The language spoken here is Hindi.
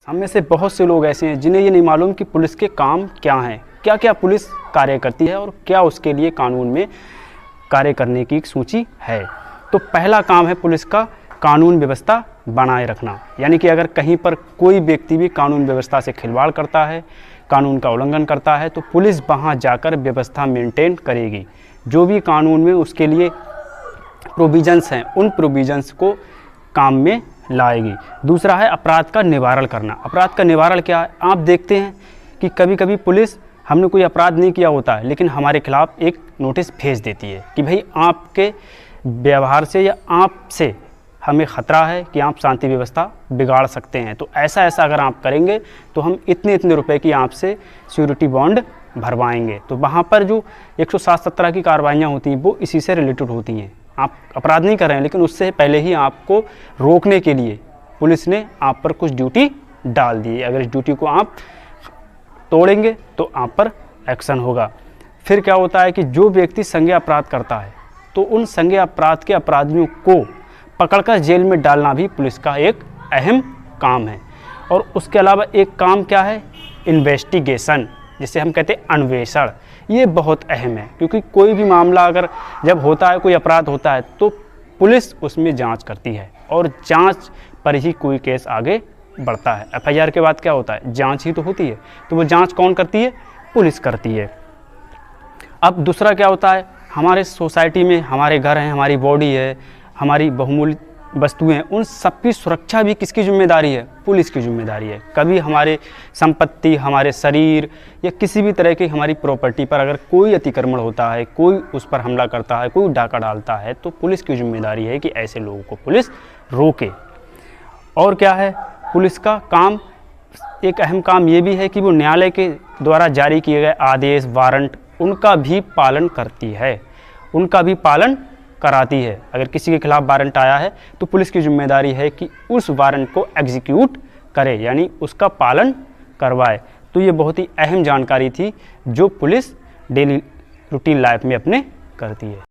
हम में से बहुत से लोग ऐसे हैं जिन्हें ये नहीं मालूम कि पुलिस के काम क्या हैं, क्या क्या पुलिस कार्य करती है और क्या उसके लिए कानून में कार्य करने की एक सूची है। तो पहला काम है पुलिस का कानून व्यवस्था बनाए रखना, यानी कि अगर कहीं पर कोई व्यक्ति भी कानून व्यवस्था से खिलवाड़ करता है, कानून का उल्लंघन करता है, तो पुलिस वहाँ जाकर व्यवस्था मेंटेन करेगी। जो भी कानून में उसके लिए प्रोविजंस हैं, उन प्रोविजंस को काम में लाएगी। दूसरा है अपराध का निवारण करना। अपराध का निवारण क्या है? आप देखते हैं कि कभी कभी पुलिस, हमने कोई अपराध नहीं किया होता है, लेकिन हमारे खिलाफ एक नोटिस भेज देती है कि भाई आपके व्यवहार से या आपसे हमें ख़तरा है कि आप शांति व्यवस्था बिगाड़ सकते हैं, तो ऐसा ऐसा अगर आप करेंगे तो हम इतने इतने रुपए की आपसे श्योरिटी बॉन्ड भरवाएंगे। तो वहाँ पर जो 107-17 की कार्रवाइयाँ होती हैं वो इसी से रिलेटेड होती हैं। आप अपराध नहीं कर रहे हैं, लेकिन उससे पहले ही आपको रोकने के लिए पुलिस ने आप पर कुछ ड्यूटी डाल दी है। अगर इस ड्यूटी को आप तोड़ेंगे तो आप पर एक्शन होगा। फिर क्या होता है कि जो व्यक्ति संज्ञेय अपराध करता है तो उन संज्ञेय अपराध के अपराधियों को पकड़कर जेल में डालना भी पुलिस का एक अहम काम है। और उसके अलावा एक काम क्या है? इन्वेस्टिगेशन, जिसे हम कहते हैं अन्वेषण। ये बहुत अहम है, क्योंकि कोई भी मामला अगर जब होता है, कोई अपराध होता है, तो पुलिस उसमें जांच करती है और जांच पर ही कोई केस आगे बढ़ता है। एफआईआर के बाद क्या होता है? जांच ही तो होती है। तो वो जांच कौन करती है? पुलिस करती है। अब दूसरा क्या होता है? हमारे सोसाइटी में हमारे घर हैं, हमारी बॉडी है, हमारी बहुमूल्य वस्तुएं, उन सबकी सुरक्षा भी किसकी जिम्मेदारी है? पुलिस की जिम्मेदारी है। कभी हमारे संपत्ति, हमारे शरीर या किसी भी तरह की हमारी प्रॉपर्टी पर अगर कोई अतिक्रमण होता है, कोई उस पर हमला करता है, कोई डाका डालता है, तो पुलिस की जिम्मेदारी है कि ऐसे लोगों को पुलिस रोके। और क्या है पुलिस का काम? एक अहम काम ये भी है कि वो न्यायालय के द्वारा जारी किए गए आदेश, वारंट, उनका भी पालन करती है, उनका भी पालन कराती है। अगर किसी के खिलाफ वारंट आया है तो पुलिस की जिम्मेदारी है कि उस वारंट को एग्जीक्यूट करे, यानी उसका पालन करवाए। तो ये बहुत ही अहम जानकारी थी जो पुलिस डेली रूटीन लाइफ में अपने करती है।